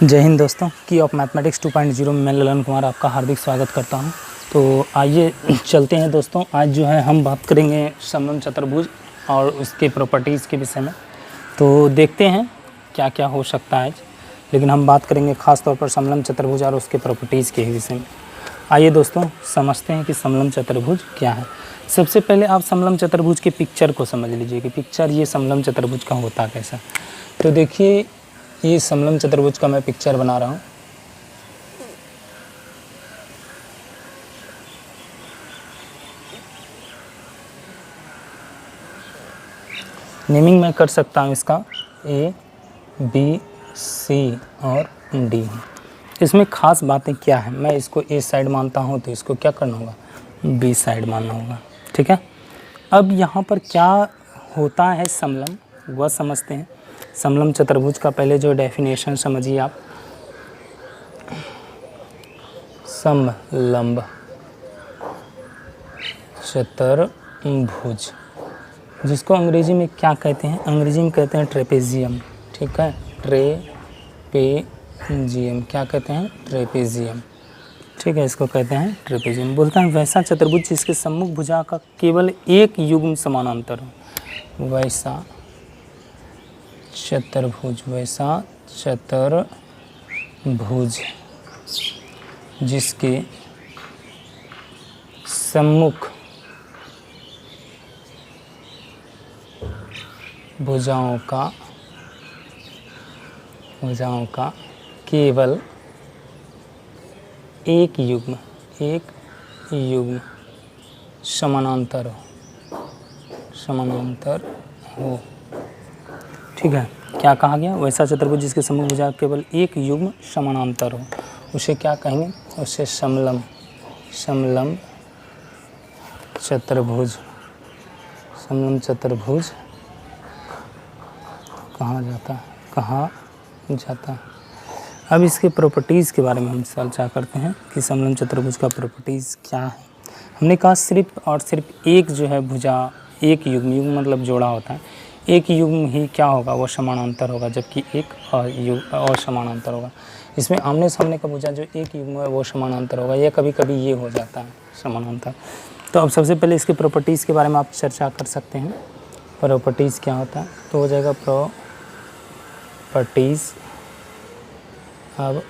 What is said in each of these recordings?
जय हिंद दोस्तों, की ऑफ मैथमेटिक्स 2.0 में मैं ललन कुमार आपका हार्दिक स्वागत करता हूं। तो आइए चलते हैं दोस्तों। आज जो है हम बात करेंगे समलंब चतुर्भुज और उसके प्रॉपर्टीज़ के विषय में। तो देखते हैं क्या क्या हो सकता है, लेकिन हम बात करेंगे ख़ास तौर पर समलंब चतुर्भुज और उसके प्रॉपर्टीज़ के विषय में। आइए दोस्तों समझते हैं कि समलंब चतुर्भुज क्या है। सबसे पहले आप समलंब चतुर्भुज की पिक्चर को समझ लीजिए कि पिक्चर ये समलंब चतुर्भुज का होता कैसा। तो देखिए, ये समलंब चतुर्भुज का मैं पिक्चर बना रहा हूँ। नेमिंग मैं कर सकता हूँ इसका A, B, C और D। इसमें ख़ास बातें क्या है, मैं इसको A साइड मानता हूँ तो इसको क्या करना होगा, B साइड मानना होगा। ठीक है, अब यहाँ पर क्या होता है समलंब, वह समझते हैं। समलंब चतुर्भुज का पहले जो डेफिनेशन समझिए आप। समलंब चतुर्भुज, जिसको अंग्रेजी में क्या कहते हैं, अंग्रेजी में कहते हैं ट्रेपेजियम। ठीक है, ट्रेपेजियम क्या कहते हैं, ट्रेपेजियम। ठीक है, इसको कहते हैं ट्रेपेजियम। बोलता है वैसा चतुर्भुज जिसके सम्मुख भुजा का केवल एक युग्म समानांतर हो, वैसा चतुर्भुज। वैसा चतुर्भुज जिसके सम्मुख भुजाओं का केवल एक युग्म समानांतर हो। ठीक है, क्या कहा गया, वैसा चतुर्भुज जिसके सम्मुख भुजा केवल एक युग्म समानांतर हो, उसे क्या कहेंगे, उसे समलंब चतुर्भुज कहा जाता है। अब इसके प्रॉपर्टीज़ के बारे में हम चर्चा करते हैं कि समलंब चतुर्भुज का प्रॉपर्टीज़ क्या है। हमने कहा सिर्फ और सिर्फ एक जो है भुजा, एक युग्म मतलब जोड़ा होता है, एक युग्म ही क्या होगा, वो समानांतर होगा, जबकि एक असमानांतर होगा। इसमें आमने सामने का भुजा जो एक युग्म है वो समानांतर होगा, या कभी कभी ये हो जाता है समानांतर। तो अब सबसे पहले इसके प्रॉपर्टीज़ के बारे में आप चर्चा कर सकते हैं। प्रॉपर्टीज़ क्या होता है, तो हो जाएगा प्रॉपर्टीज़ अब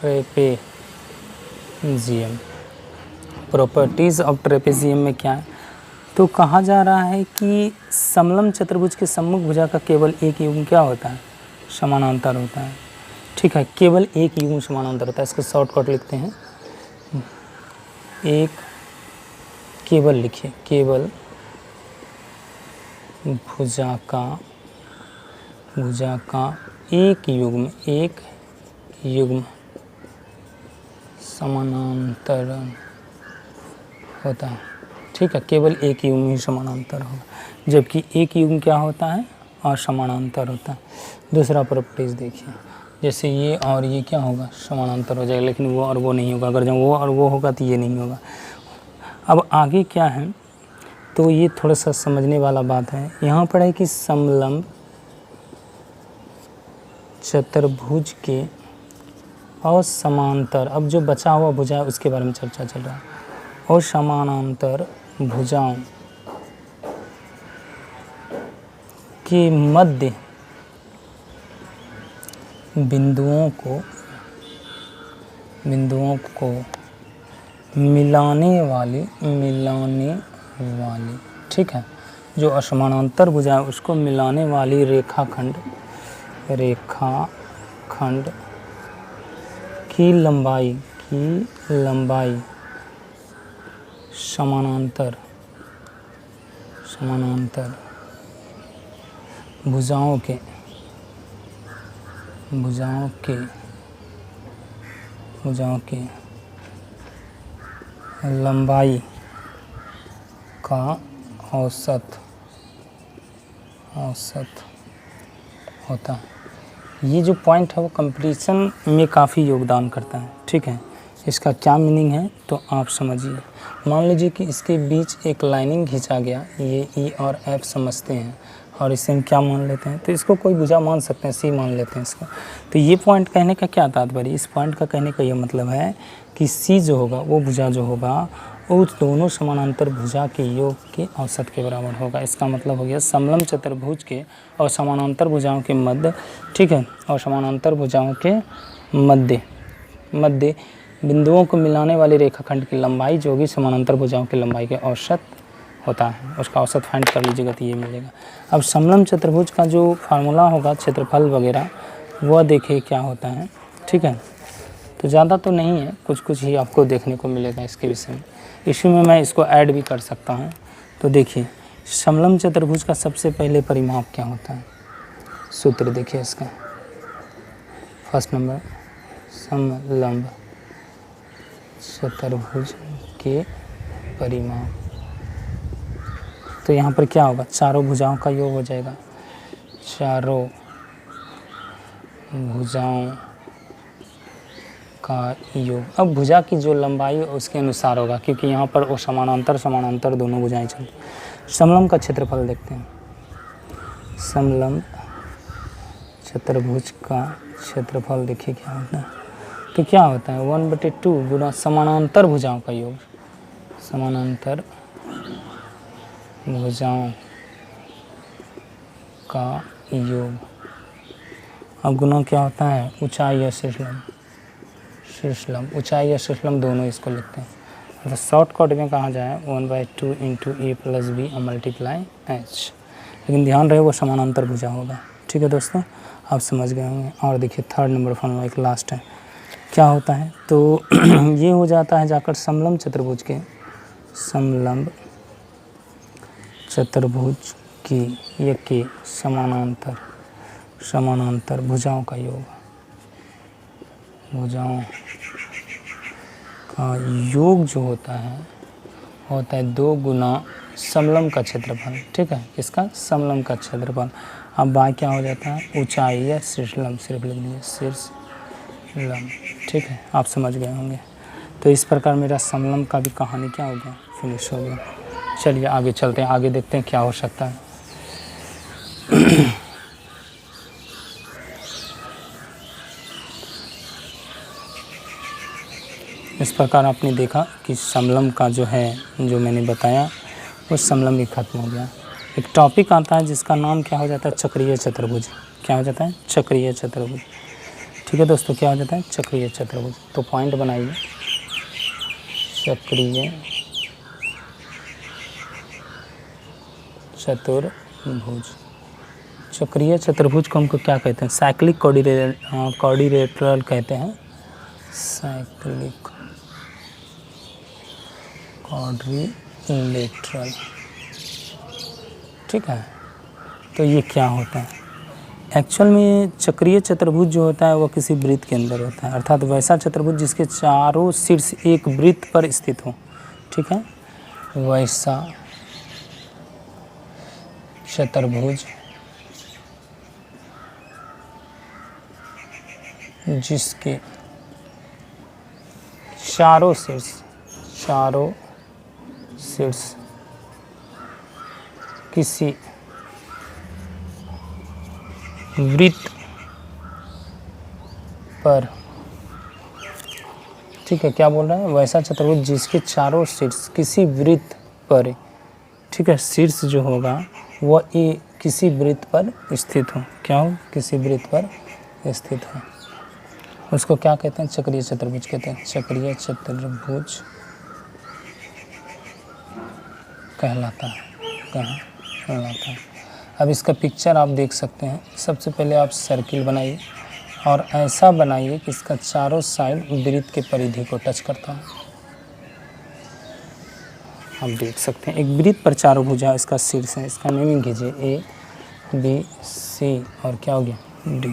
ट्रेपेजियम। प्रॉपर्टीज़ ऑफ ट्रेपेजियम में क्या है, तो कहा जा रहा है कि समलंब चतुर्भुज के सम्मुख भुजा का केवल एक युग्म क्या होता है, समानांतर होता है। ठीक है, केवल एक युग्म समानांतर होता है। इसको शॉर्टकट लिखते हैं, एक केवल लिखिए, केवल भुजा का एक युग्म समानांतर होता है। ठीक है, केवल एक युग्म ही समानांतर होगा, जबकि एक युग्म क्या होता है, असमानांतर होता है। दूसरा प्रॉपर्टीज़ देखिए, जैसे ये और ये क्या होगा, समानांतर हो जाएगा, लेकिन वो और वो नहीं होगा। अगर जब वो और वो होगा तो ये नहीं होगा। अब आगे क्या है, तो ये थोड़ा सा समझने वाला बात है। यहाँ पर है कि समलंब चतुर्भुज के असमांतर, अब जो बचा हुआ भुजा है उसके बारे में चर्चा चल रहा है, और समानांतर भुजाओं के मध्य बिंदुओं को मिलाने वाली। ठीक है, जो असमानांतर भुजा है उसको मिलाने वाली रेखाखंड की लंबाई समानांतर भुजाओं के लंबाई का औसत होता है। ये जो पॉइंट है वो कंपैरिजन में काफ़ी योगदान करता है। ठीक है, इसका क्या मीनिंग है तो आप समझिए। मान लीजिए कि इसके बीच एक लाइनिंग खींचा गया, ये ई और एफ समझते हैं, और इसे हम क्या मान लेते हैं, तो इसको कोई भुजा मान सकते हैं, सी मान लेते हैं इसको। तो ये पॉइंट कहने का क्या तात्पर्य, इस पॉइंट का कहने का ये मतलब है कि सी जो होगा वो भुजा जो होगा वो उस दोनों समानांतर भुजा के योग के औसत के बराबर होगा। इसका मतलब हो गया समलम चतुर्भुज के और समानांतर भुजाओं के मध्य, ठीक है, और समानांतर भुजाओं के मध्य बिंदुओं को मिलाने वाले रेखाखंड की लंबाई जो होगी समानांतर भुजाओं की लंबाई के औसत होता है, उसका औसत फाइंड कर लीजिएगा तो ये मिलेगा। अब समलम चतुर्भुज का जो फार्मूला होगा क्षेत्रफल वगैरह वह देखिए क्या होता है, ठीक है। तो ज़्यादा तो नहीं है, कुछ कुछ ही आपको देखने को मिलेगा इसके विषय में। इशू में मैं इसको ऐड भी कर सकता हूँ। तो देखिए समलम चतुर्भुज का सबसे पहले परिमाप क्या होता है, सूत्र देखिए इसका। फर्स्ट नंबर समलंब चतुर्भुज के परिमाप, तो यहाँ पर क्या होगा, चारों भुजाओं का योग हो जाएगा, चारों भुजाओं का योग। अब भुजा की जो लंबाई है उसके अनुसार होगा, क्योंकि यहाँ पर वो समानांतर दोनों भुजाएं चलती। समलंब का क्षेत्रफल देखते हैं, समलंब चतुर्भुज का क्षेत्रफल देखिए क्या होता है, तो क्या होता है 1/2 गुना समानांतर भुजाओं का योग, समानांतर भुजाओं का योग। अब गुना क्या होता है, ऊंचाई या शीर्षलंब, ऊंचाई या शीर्षलंब दोनों इसको लिखते हैं। तो शॉर्टकट में कहा जाए 1/2 × a + b × h, लेकिन ध्यान रहे वो समानांतर भुजा होगा, ठीक है दोस्तों, आप समझ गए होंगे। और देखिए थर्ड नंबर फॉर्मूला एक लास्ट है, क्या होता है, तो ये हो जाता है जाकर समलंब चतुर्भुज के, समलंब चतुर्भुज की या के समानांतर भुजाओं का योग, भुजाओं का योग जो होता है 2 गुना समलंब का क्षेत्रफल, ठीक है, इसका समलंब का क्षेत्रफल। अब बाय क्या हो जाता है, ऊंचाई या शीर्षलंब, सिर्फ लिख लीजिए शीर्षलंब, ठीक है, आप समझ गए होंगे। तो इस प्रकार मेरा समलंब का भी कहानी क्या हो गया, फिनिश हो गया। चलिए आगे चलते हैं, आगे देखते हैं क्या हो सकता है। इस प्रकार आपने देखा कि समलंब का जो है, जो मैंने बताया वो समलंब भी खत्म हो गया। एक टॉपिक आता है जिसका नाम क्या हो जाता है, चक्रीय चतुर्भुज। क्या हो जाता है, चक्रीय चतुर्भुज, ठीक है दोस्तों, क्या हो जाता है, चक्रीय चतुर्भुज। तो पॉइंट बनाइए, चक्रीय चतुर्भुज। चक्रीय चतुर्भुज को हमको क्या कहते हैं, साइक्लिक क्वाड्रिलेटरल कहते हैं, साइक्लिक क्वाड्रिलेटरल, ठीक है। तो ये क्या होता है, एक्चुअल में चक्रीय चतुर्भुज जो होता है वो किसी वृत्त के अंदर होता है, अर्थात वैसा चतुर्भुज जिसके चारों शीर्ष एक वृत्त पर स्थित हो, ठीक है, वैसा चतुर्भुज जिसके चारों शीर्ष किसी वृत्त पर, ठीक है, क्या बोल रहा है, वैसा चतुर्भुज जिसके चारों शीर्ष किसी वृत्त पर, ठीक है, शीर्ष जो होगा वह किसी वृत्त पर स्थित हो, क्या हो, किसी वृत्त पर स्थित हो, उसको क्या कहते हैं, चक्रीय चतुर्भुज कहते हैं, चक्रीय चतुर्भुज कहलाता है। अब इसका पिक्चर आप देख सकते हैं। सबसे पहले आप सर्किल बनाइए और ऐसा बनाइए कि इसका चारों साइड वृत्त के परिधि को टच करता है। आप देख सकते हैं एक वृत्त पर चारों भुजा इसका शीर्ष है, इसका नेमिंग कीजिए A, B, C और क्या हो गया D।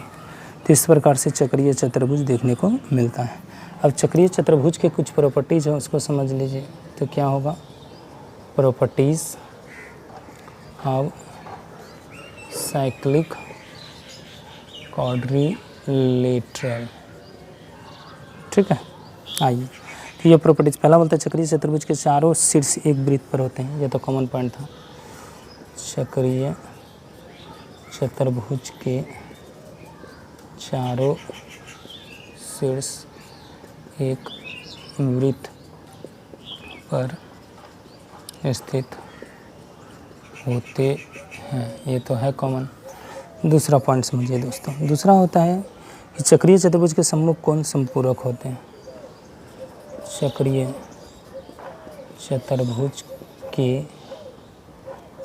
तो इस प्रकार से चक्रीय चतुर्भुज देखने को मिलता है। अब चक्रीय चतुर्भुज के कुछ प्रॉपर्टीज़ हैं, उसको समझ लीजिए। तो क्या होगा, प्रॉपर्टीज़ ऑफ साइक्लिक क्वाड्रिलेटरल, ठीक है। आइए, तो ये प्रॉपर्टीज पहला बोलते हैं चक्रीय चतुर्भुज के चारों शीर्ष एक वृत्त पर होते हैं, ये तो कॉमन पॉइंट था। चक्रीय चतुर्भुज के चारों शीर्ष एक वृत्त पर स्थित होते हैं। ये तो है कॉमन। दूसरा पॉइंट समझिए दोस्तों। दूसरा होता है कि चक्रीय चतुर्भुज के सम्मुख कोण संपूरक होते हैं।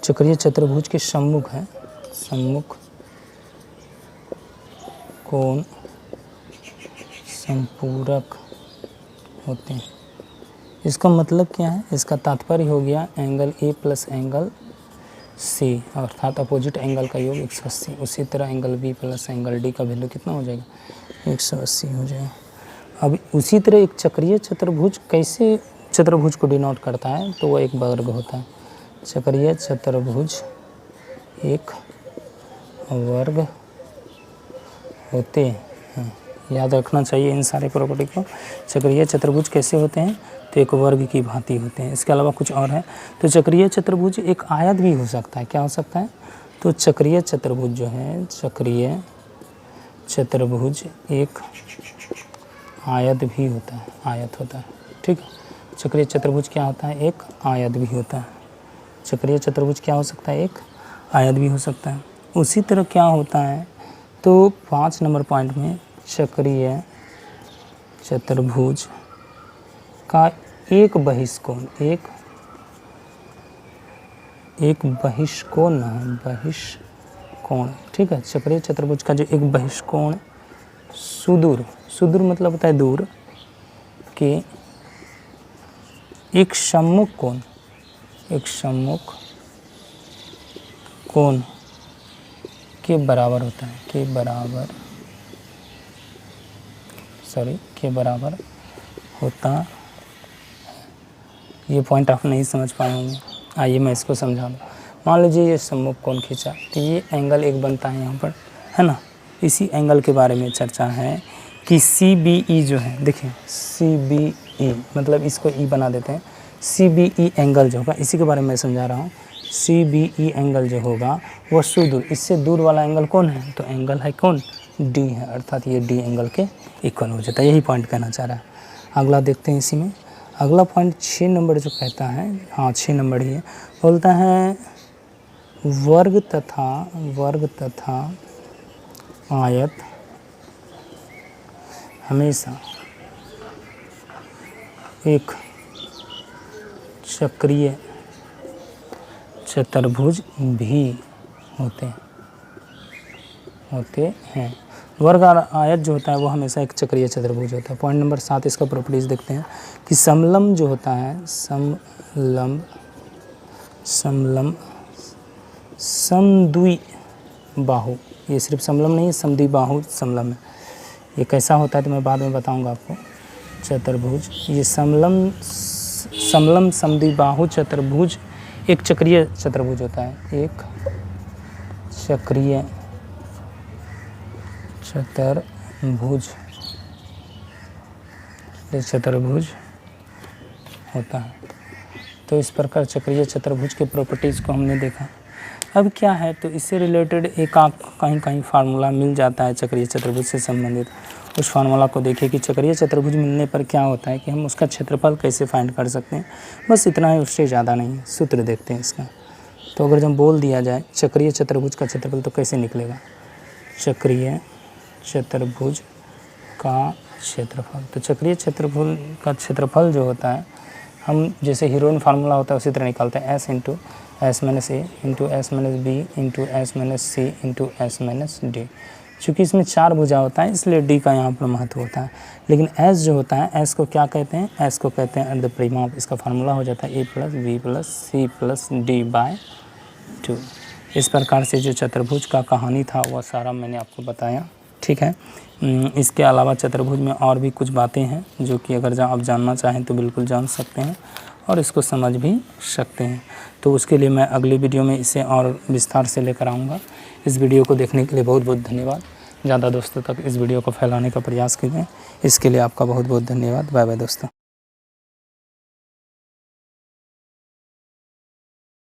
चक्रीय चतुर्भुज के सम्मुख है, सम्मुख कोण संपूरक होते हैं। इसका मतलब क्या है? इसका तात्पर्य हो गया angle A plus angle C, अर्थात अपोजिट एंगल का योग 180। उसी तरह angle B plus angle D का वैल्यू कितना हो जाएगा? 180 हो जाएगा। अब उसी तरह एक चक्रीय चतुर्भुज कैसे चतुर्भुज को डिनोट करता है? तो वह एक वर्ग होता है। चक्रीय चतुर्भुज एक वर्ग होते हैं। याद रखना चाहिए इन सारे प्रॉपर्टी को। चक्रीय चतुर्भुज कैसे होते हैं? तो एक वर्ग की भांति होते हैं। इसके अलावा कुछ और है। तो चक्रीय चतुर्भुज एक आयत भी हो सकता है। क्या हो सकता है? तो चक्रीय चतुर्भुज जो है, चक्रीय चतुर्भुज एक आयत भी होता है, आयत होता है। ठीक है, चक्रीय चतुर्भुज क्या होता है? एक आयत भी होता है। चक्रीय चतुर्भुज क्या हो सकता है? एक आयत भी हो सकता है। उसी तरह क्या होता है? तो 5 नंबर पॉइंट में चक्रीय चतुर्भुज का एक बहिष्कोण, एक बहिष्कोण है, बहिष्कोण। ठीक है, चक्रीय चतुर्भुज का जो एक बहिष्कोण सुदूर, सुदूर मतलब होता है दूर, के एक सम्मुख कोण, एक सम्मुख कोण के बराबर होता है, के बराबर होता है। ये पॉइंट आप नहीं समझ पाए होंगे। आइए मैं इसको समझा दूँ। मान लीजिए ये सम्मुख कोण खींचा, तो ये एंगल एक बनता है यहाँ पर, है ना। इसी एंगल के बारे में चर्चा है कि CBE जो है, देखिए CBE मतलब इसको E बना देते हैं। CBE एंगल जो होगा, इसी के बारे में मैं समझा रहा हूँ। CBE एंगल जो होगा वह सुदूर, इससे दूर वाला एंगल कौन है? तो एंगल है कौन? D है, अर्थात ये D एंगल के इक्वल हो जाता है। यही पॉइंट कहना चाह रहा है। अगला देखते हैं इसी में। अगला पॉइंट 6 नंबर जो कहता है, हाँ 6 नंबर ही है, बोलता है वर्ग तथा आयत हमेशा एक चक्रीय चतुर्भुज भी होते हैं। वर्ग और आयत जो होता है वो हमेशा एक चक्रीय चतुर्भुज होता है। पॉइंट नंबर 7 इसका प्रॉपर्टीज देखते हैं कि समलंब जो होता है, समद्वि बाहु, ये सिर्फ समलंब नहीं है, समद्वि बाहु समलंब है। ये कैसा होता है तो मैं बाद में बताऊंगा आपको। चतुर्भुज, ये समलंब समद्वि बाहु चतुर्भुज एक चक्रीय चतुर्भुज होता है, एक चक्रीय चतुर्भुज होता है। तो इस प्रकार चक्रीय चतुर्भुज के प्रॉपर्टीज़ को हमने देखा। अब क्या है, तो इससे रिलेटेड एक आप कहीं फार्मूला मिल जाता है चक्रीय चतुर्भुज से संबंधित। उस फार्मूला को देखिए कि चक्रीय चतुर्भुज मिलने पर क्या होता है, कि हम उसका क्षेत्रफल कैसे फाइंड कर सकते हैं। बस इतना ही, उससे ज़्यादा नहीं। सूत्र देखते हैं इसका। तो अगर जब बोल दिया जाए चक्रीय चतुर्भुज का क्षेत्रफल, तो कैसे निकलेगा? चक्रीय चतुर्भुज का क्षेत्रफल, तो चक्रीय चतुर्भुज का क्षेत्रफल जो होता है, हम जैसे हीरोइन फार्मूला होता है उसी तरह निकालते हैं। S into S minus A into S minus B into S minus C into S minus D। चूँकि इसमें 4 भुजा होता है इसलिए D का यहाँ पर महत्व होता है। लेकिन S जो होता है, S को क्या कहते हैं? S को कहते हैं अर्ध परिमाप। इसका फार्मूला हो जाता है A plus B plus C plus D by 2। इस प्रकार से जो चतुर्भुज का कहानी था वह सारा मैंने आपको बताया। ठीक है, इसके अलावा चतुर्भुज में और भी कुछ बातें हैं जो कि अगर आप जानना चाहें तो बिल्कुल जान सकते हैं और इसको समझ भी सकते हैं। तो उसके लिए मैं अगली वीडियो में इसे और विस्तार से लेकर आऊँगा। इस वीडियो को देखने के लिए बहुत बहुत धन्यवाद। ज़्यादा दोस्तों तक इस वीडियो को फैलाने का प्रयास कीजिए। इसके लिए आपका बहुत बहुत धन्यवाद। बाय बाय दोस्तों।